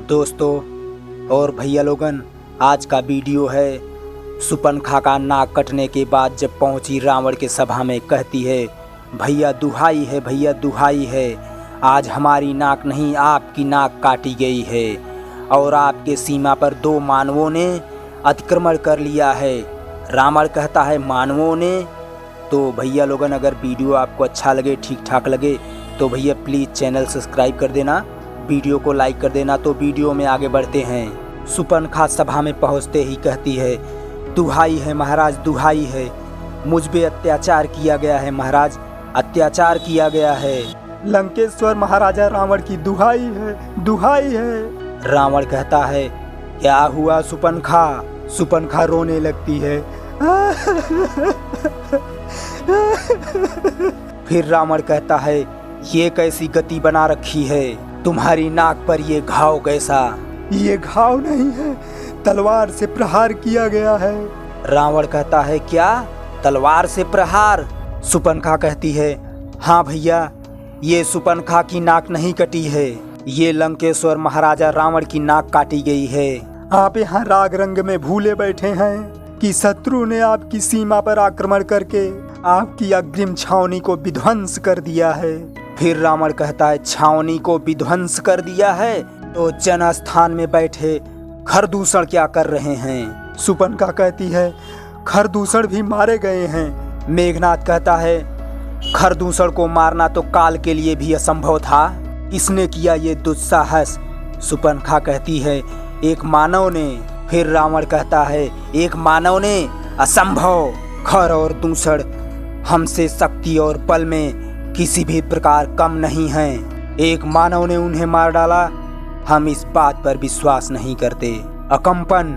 दोस्तों और भैया लोगन, आज का वीडियो है सुपनखा का नाक कटने के बाद जब पहुंची रावण के सभा में कहती है, भैया दुहाई है, भैया दुहाई है, आज हमारी नाक नहीं आपकी नाक काटी गई है और आपके सीमा पर 2 मानवों ने अतिक्रमण कर लिया है। रावण कहता है मानवों ने। तो भैया लोगन, अगर वीडियो आपको अच्छा लगे, ठीक ठाक लगे तो भैया प्लीज़ चैनल सब्सक्राइब कर देना, वीडियो को लाइक कर देना। तो वीडियो में आगे बढ़ते हैं। सुपनखा सभा में पहुंचते ही कहती है, दुहाई है महाराज, दुहाई है, मुझ पे अत्याचार किया गया है महाराज, अत्याचार किया गया है। लंकेश्वर महाराजा रावण की दुहाई है, दुहाई है। रावण कहता है, क्या हुआ सुपनखा? सुपनखा रोने लगती है। फिर रावण कहता है, ये कैसी गति बना रखी है, तुम्हारी नाक पर ये घाव कैसा? ये घाव नहीं है, तलवार से प्रहार किया गया है। रावण कहता है, क्या तलवार से प्रहार? सुपनखा कहती है, हाँ भैया, ये सुपनखा की नाक नहीं कटी है, ये लंकेश्वर महाराजा रावण की नाक काटी गई है। आप यहाँ राग रंग में भूले बैठे हैं कि शत्रु ने आपकी सीमा पर आक्रमण करके आपकी अग्रिम छावनी को विध्वंस कर दिया है। फिर रावण कहता है, छावनी को विध्वंस कर दिया है तो जनस्थान में बैठे खरदूषण क्या कर रहे हैं? सुपनखा कहती है, खरदूषण भी मारे गए हैं। मेघनाद कहता है, खरदूषण को मारना तो काल के लिए भी असंभव था, किसने किया ये दुस्साहस? सुपनखा कहती है, एक मानव ने। फिर रावण कहता है, एक मानव ने? असंभव। खर और दूषण हमसे शक्ति और बल में किसी भी प्रकार कम नहीं हैं। एक मानव ने उन्हें मार डाला, हम इस बात पर विश्वास नहीं करते। अकंपन,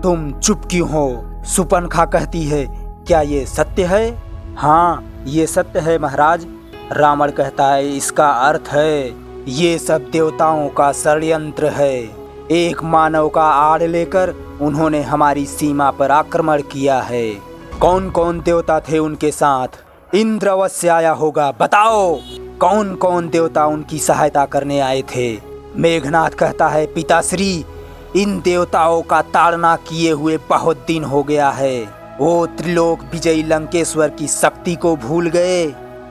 तुम चुप क्यों हो? सुपनखा कहती है, क्या ये सत्य है? हाँ, ये सत्य है महाराज। रावण कहता है, इसका अर्थ है ये सब देवताओं का षड्यंत्र है। एक मानव का आड़ लेकर उन्होंने हमारी सीमा पर आक्रमण किया है। कौन कौन देवता थे उनके साथ? इंद्र अवश्य आया होगा, बताओ कौन कौन देवता उनकी सहायता करने आए थे? मेघनाद कहता है, पिताश्री, इन देवताओं का ताड़ना किए हुए बहुत दिन हो गया है। वो त्रिलोक विजयी लंकेश्वर की शक्ति को भूल गए।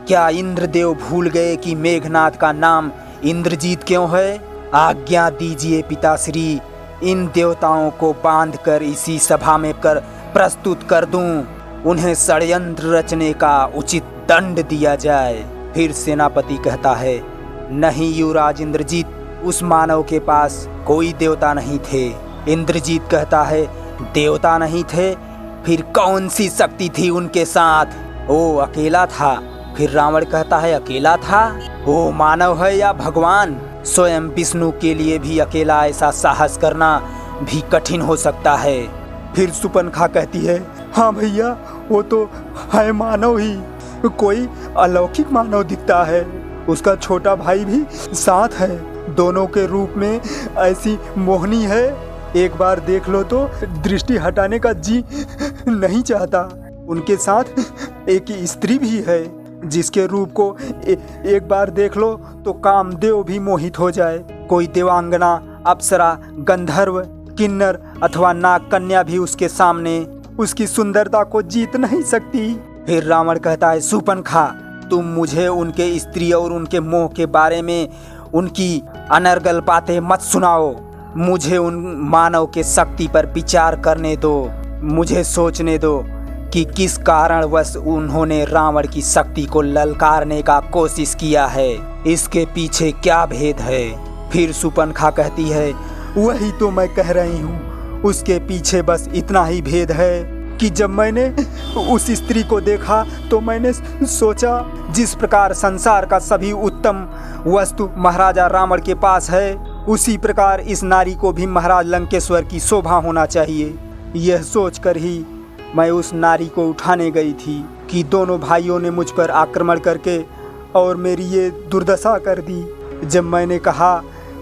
क्या इंद्रदेव भूल गए कि मेघनाद का नाम इंद्रजीत क्यों है? आज्ञा दीजिए पिताश्री, इन देवताओं को बांधकर इसी सभा में कर प्रस्तुत कर दूं, उन्हें षड्यंत्र रचने का उचित दंड दिया जाए। फिर सेनापति कहता है, नहीं युवराज इंद्रजीत, उस मानव के पास कोई देवता नहीं थे। इंद्रजीत कहता है, देवता नहीं थे? फिर कौन सी शक्ति थी उनके साथ? वो अकेला था। फिर रावण कहता है, अकेला था? वो मानव है या भगवान? स्वयं विष्णु के लिए भी अकेला ऐसा साहस करना भी कठिन हो सकता है। फिर सुपनखा कहती है, हाँ भैया, वो तो है मानव ही, कोई अलौकिक मानव दिखता है। उसका छोटा भाई भी साथ है, दोनों के रूप में ऐसी मोहनी है, एक बार देख लो तो दृष्टि हटाने का जी नहीं चाहता। उनके साथ एक स्त्री भी है जिसके रूप को एक बार देख लो तो कामदेव भी मोहित हो जाए। कोई देवांगना, अप्सरा, गंधर्व, किन्नर अथवा नाग कन्या भी उसके सामने उसकी सुंदरता को जीत नहीं सकती। फिर रावण कहता है, सुपनखा, तुम मुझे उनके स्त्री और उनके मोह के बारे में उनकी अनर्गल बातें मत सुनाओ। मुझे उन मानव के शक्ति पर विचार करने दो, मुझे सोचने दो कि किस कारणवश उन्होंने रावण की शक्ति को ललकारने का कोशिश किया है, इसके पीछे क्या भेद है? फिर सुपनखा कहती है, वही तो मैं कह रही हूँ, उसके पीछे बस इतना ही भेद है कि जब मैंने उस स्त्री को देखा तो मैंने सोचा, जिस प्रकार संसार का सभी उत्तम वस्तु महाराजा रावण के पास है, उसी प्रकार इस नारी को भी महाराज लंकेश्वर की शोभा होना चाहिए। यह सोचकर ही मैं उस नारी को उठाने गई थी कि दोनों भाइयों ने मुझ पर आक्रमण करके और मेरी ये दुर्दशा कर दी। जब मैंने कहा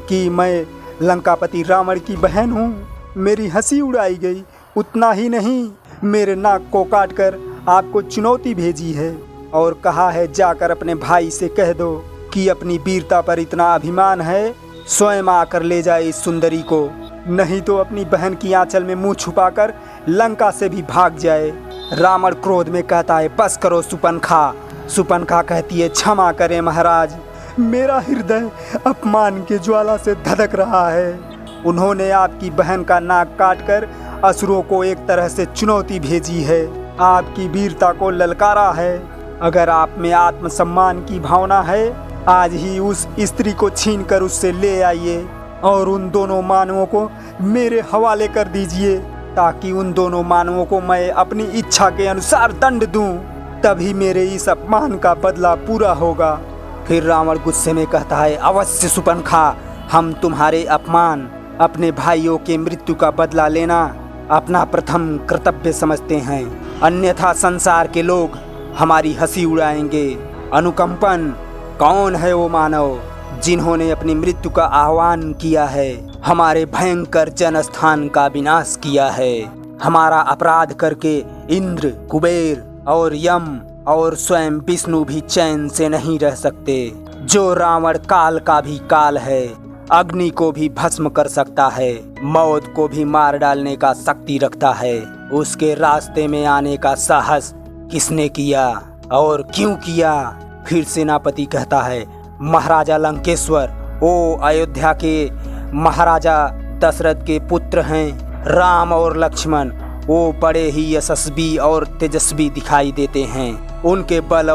कि मैं लंकापति रावण की बहन हूँ, मेरी हंसी उड़ाई गई। उतना ही नहीं, मेरे नाक को काटकर आपको चुनौती भेजी है और कहा है, जाकर अपने भाई से कह दो कि अपनी वीरता पर इतना अभिमान है स्वयं आकर ले जाए इस सुंदरी को, नहीं तो अपनी बहन की आंचल में मुंह छुपाकर लंका से भी भाग जाए। रावण क्रोध में कहता है, बस करो सुपनखा। सुपनखा कहती है, क्षमा करें महाराज, मेरा हृदय अपमान के ज्वाला से धधक रहा है। उन्होंने आपकी बहन का नाक काटकर असुरों को एक तरह से चुनौती भेजी है, आपकी वीरता को ललकारा है। अगर आप में आत्मसम्मान की भावना है, आज ही उस स्त्री को छीनकर उससे ले आइए और उन दोनों मानवों को मेरे हवाले कर दीजिए, ताकि उन दोनों मानवों को मैं अपनी इच्छा के अनुसार दंड दूं। तभी मेरे इस अपमान का बदला पूरा होगा। फिर रावण गुस्से में कहता है, अवश्य सुपनखा, हम तुम्हारे अपमान, अपने भाइयों के मृत्यु का बदला लेना अपना प्रथम कर्तव्य समझते हैं, अन्यथा संसार के लोग हमारी हंसी उड़ाएंगे। अनुकंपन, कौन है वो मानव जिन्होंने अपनी मृत्यु का आह्वान किया है, हमारे भयंकर जनस्थान का विनाश किया है। हमारा अपराध करके इंद्र, कुबेर और यम और स्वयं विष्णु भी चैन से नहीं रह सकते। जो रावण काल का भी काल है, अग्नि को भी भस्म कर सकता है, मौत को भी मार डालने का शक्ति रखता है, उसके रास्ते में आने का साहस किसने किया और क्यों किया? फिर सेनापति कहता है, महाराजा लंकेश्वर, ओ अयोध्या के महाराजा दशरथ के पुत्र हैं राम और लक्ष्मण, वो बड़े ही यशस्वी और तेजस्वी दिखाई देते हैं। उनके बल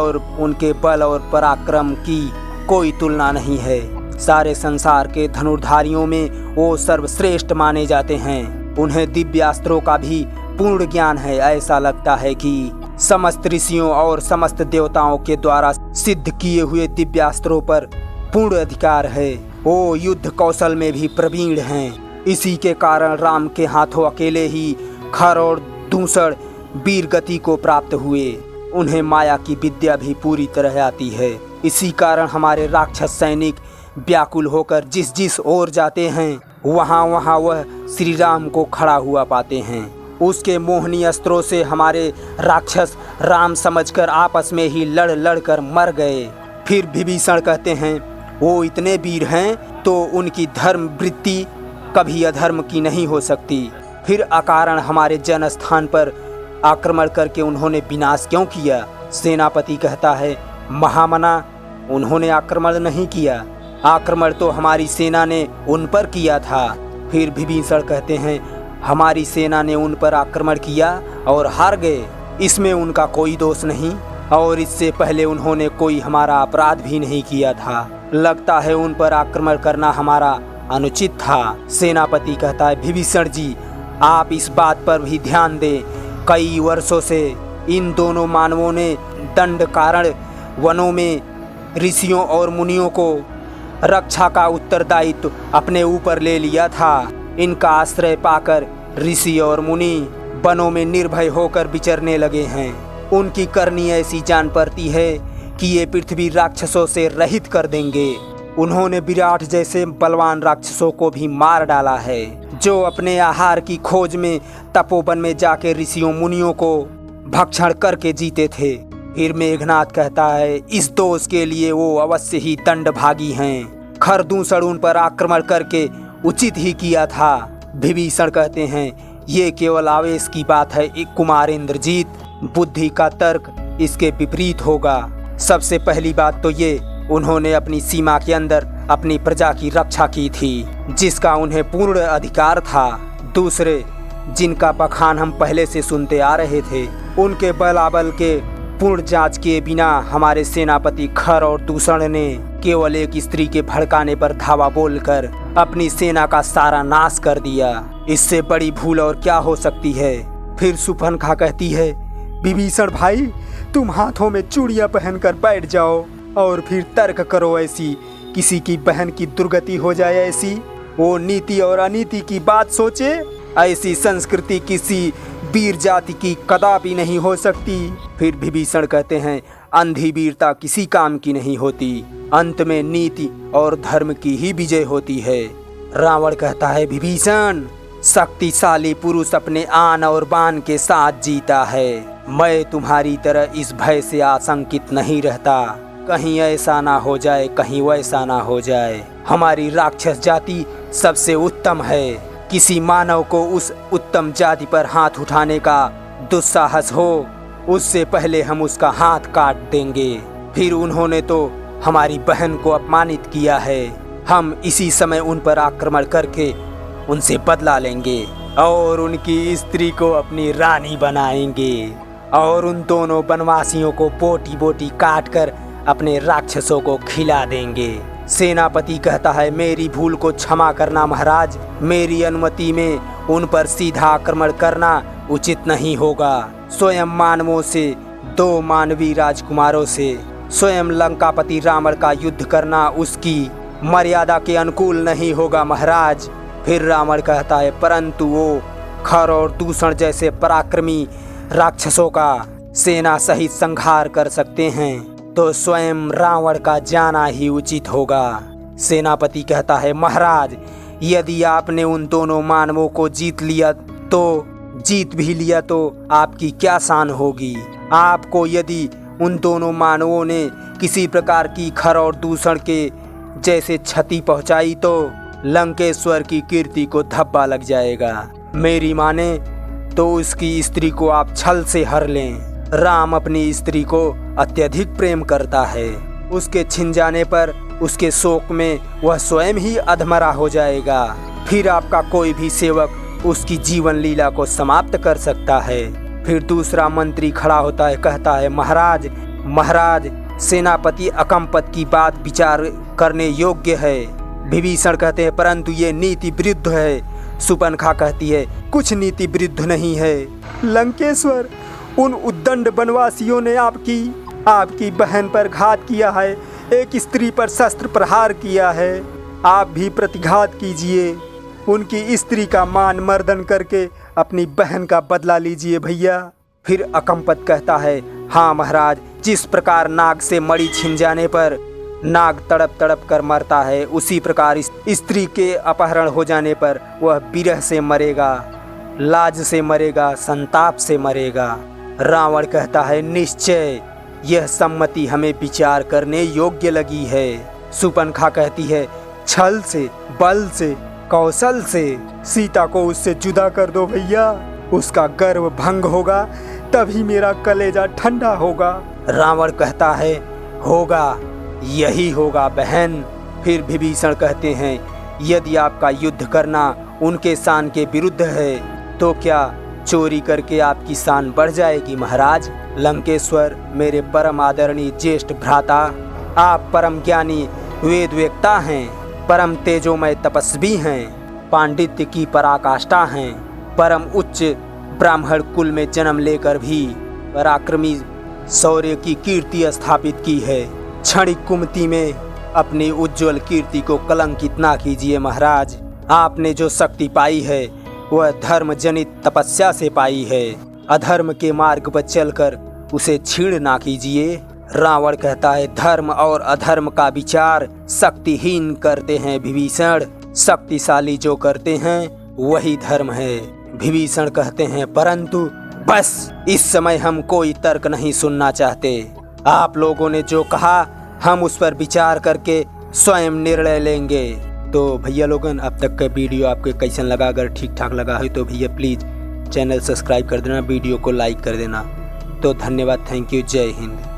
और पराक्रम की कोई तुलना नहीं है। सारे संसार के धनुर्धारियों में वो सर्वश्रेष्ठ माने जाते हैं। उन्हें दिव्यास्त्रों का भी पूर्ण ज्ञान है। ऐसा लगता है कि समस्त ऋषियों और समस्त देवताओं के द्वारा सिद्ध किए हुए दिव्यास्त्रों पर पूर्ण अधिकार है। वो युद्ध कौशल में भी प्रवीण हैं। इसी के कारण राम के हाथों अकेले ही खर और दूसर वीर गति को प्राप्त हुए। उन्हें माया की विद्या भी पूरी तरह आती है। इसी कारण हमारे राक्षस सैनिक व्याकुल होकर जिस जिस ओर जाते हैं, वहाँ वहाँ वह श्री राम को खड़ा हुआ पाते हैं। उसके मोहनी अस्त्रों से हमारे राक्षस राम समझकर आपस में ही लड़ लड़ कर मर गए। फिर विभीषण कहते हैं, वो इतने वीर हैं तो उनकी धर्म वृत्ति कभी अधर्म की नहीं हो सकती। फिर अकारण हमारे जनस्थान पर आक्रमण करके उन्होंने विनाश क्यों किया? सेनापति कहता है, महामना, उन्होंने आक्रमण नहीं किया, आक्रमण तो हमारी सेना ने उन पर किया था। फिर विभीषण कहते हैं, हमारी सेना ने उन पर आक्रमण किया और हार गए, इसमें उनका कोई दोष नहीं, और इससे पहले उन्होंने कोई हमारा अपराध भी नहीं किया था। लगता है उन पर आक्रमण करना हमारा अनुचित था। सेनापति कहता है, विभीषण जी, आप इस बात पर भी ध्यान दें, कई वर्षों से इन दोनों मानवों ने दंड कारण वनों में ऋषियों और मुनियों को रक्षा का उत्तरदायित्व अपने ऊपर ले लिया था। इनका आश्रय पाकर ऋषि और मुनि वनों में निर्भय होकर विचरने लगे हैं। उनकी करनी ऐसी जान पड़ती है कि ये पृथ्वी राक्षसों से रहित कर देंगे। उन्होंने विराट जैसे बलवान राक्षसों को भी मार डाला है, जो अपने आहार की खोज में तपोवन में जाके ऋषियों मुनियों को भक्षण करके जीते थे। फिर मेघनाथ कहता है, इस दोष के लिए वो अवश्य ही दंडभागी हैं। खरदूषण उन पर आक्रमण करके उचित ही किया था। विभीषण कहते हैं, ये केवल आवेश की बात है कुमार इंद्रजीत, बुद्धि का तर्क इसके विपरीत होगा। सबसे पहली बात तो ये, उन्होंने अपनी सीमा के अंदर अपनी प्रजा की रक्षा की थी, जिसका उन्हें पूर्ण अधिकार था। दूसरे, जिनका बखान हम पहले से सुनते आ रहे थे, उनके बलाबल के पूर्ण जांच किए बिना हमारे सेनापति खर और दूषण ने केवल एक स्त्री के भड़काने पर धावा बोलकर अपनी सेना का सारा नाश कर दिया। इससे बड़ी भूल और क्या हो सकती है? फिर सुपनखा कहती है, विभीषण भाई, तुम हाथों में चूड़ियां पहनकर बैठ जाओ और फिर तर्क करो। ऐसी किसी की बहन की दुर्गति हो जाए, ऐसी वो नीति और अनीति की बात सोचे। ऐसी संस्कृति किसी वीर जाति की कदापि नहीं हो सकती। फिर विभीषण कहते हैं, अंधी वीरता किसी काम की नहीं होती, अंत में नीति और धर्म की ही विजय होती है। रावण कहता है, विभीषण, शक्तिशाली पुरुष अपने आन और बान के साथ जीता है। मैं तुम्हारी तरह इस भय से आशंकित नहीं रहता। कहीं ऐसा ना हो जाए, कहीं वैसा ना हो जाए। हमारी राक्षस जाति सबसे उत्तम है। किसी मानव को उस उत्तम जाति पर हाथ उठाने का दुस्साहस हो, उससे पहले हम उसका हाथ काट देंगे। फिर उन्होंने तो हमारी बहन को अपमानित किया है। हम इसी समय उन पर आक्रमण करके उनसे बदला लेंगे और उनकी स्त्री को अपनी रानी बनाएंगे और उन दोनों वनवासियों को बोटी बोटी काट कर अपने राक्षसों को खिला देंगे। सेनापति कहता है, मेरी भूल को क्षमा करना महाराज। मेरी अनुमति में उन पर सीधा आक्रमण करना उचित नहीं होगा। स्वयं मानवों से, 2 मानवीय राजकुमारों से स्वयं लंकापति रावण का युद्ध करना उसकी मर्यादा के अनुकूल नहीं होगा महाराज। फिर रावण कहता है, परंतु वो खर और दूषण जैसे पराक्रमी राक्षसों का सेना सहित संहार कर सकते हैं, तो स्वयं रावण का जाना ही उचित होगा। सेनापति कहता है, महाराज यदि आपने उन दोनों मानवों को जीत भी लिया तो आपकी क्या शान होगी। आपको यदि उन दोनों मानवों ने किसी प्रकार की खर और दूषण के जैसे क्षति पहुंचाई तो लंकेश्वर की कीर्ति को धब्बा लग जाएगा। मेरी माने तो उसकी स्त्री को आप छल से हर लें। राम अपनी स्त्री को अत्यधिक प्रेम करता है। उसके छिन जाने पर उसके शोक में वह स्वयं ही अधमरा हो जाएगा। फिर आपका कोई भी सेवक उसकी जीवन लीला को समाप्त कर सकता है। फिर दूसरा मंत्री खड़ा होता है, कहता है, महाराज सेनापति अकम्पत की बात विचार करने योग्य है। विभीषण कहते हैं, परंतु ये नीति विरुद्ध है। सुपनखा कहती है, कुछ नीति विरुद्ध नहीं है। लंकेश्वर, उन उद्दंड वनवासियों ने आपकी बहन पर घात किया है, एक स्त्री पर शस्त्र प्रहार किया है। आप भी प्रतिघात कीजिए, उनकी स्त्री का मान मर्दन करके अपनी बहन का बदला लीजिए भैया। फिर अकम्पत कहता है, हाँ महाराज, जिस प्रकार नाग से मणि छिन जाने पर नाग तड़प तड़प कर मरता है, उसी प्रकार स्त्री के अपहरण हो जाने पर वह विरह से मरेगा, लाज से मरेगा, संताप से मरेगा। रावण कहता है, निश्चय यह सम्मति हमें विचार करने योग्य लगी है। सुपनखा कहती है, छल से, बल से, कौशल से सीता को उससे जुदा कर दो भैया। उसका गर्व भंग होगा, तभी मेरा कलेजा ठंडा होगा। रावण कहता है, होगा, यही होगा बहन। फिर विभीषण कहते हैं, यदि आपका युद्ध करना उनके शान के विरुद्ध है तो क्या चोरी करके आपकी शान बढ़ जाएगी महाराज। लंकेश्वर, मेरे परम आदरणीय ज्येष्ठ भ्राता, आप परम ज्ञानी वेदवेत्ता हैं, परम तेजोमय तपस्वी हैं, पांडित्य की पराकाष्ठा हैं, परम उच्च ब्राह्मण कुल में जन्म लेकर भी पराक्रमी शौर्य की कीर्ति स्थापित की है। क्षणिक कुमति में अपनी उज्जवल कीर्ति को कलंकित ना कीजिए महाराज। आपने जो शक्ति पाई है वह धर्म जनित तपस्या से पाई है। अधर्म के मार्ग पर चलकर उसे छीण ना कीजिए। रावण कहता है, धर्म और अधर्म का विचार शक्तिहीन करते हैं विभीषण, शक्तिशाली जो करते हैं वही धर्म है। विभीषण कहते हैं, परंतु बस इस समय हम कोई तर्क नहीं सुनना चाहते। आप लोगों ने जो कहा हम उस पर विचार करके स्वयं निर्णय लेंगे। तो भैया लोगन, अब तक का वीडियो आपको कैसन लगा? अगर ठीक ठाक लगा है तो भैया प्लीज़ चैनल सब्सक्राइब कर देना, वीडियो को लाइक कर देना। तो धन्यवाद, थैंक यू, जय हिंद।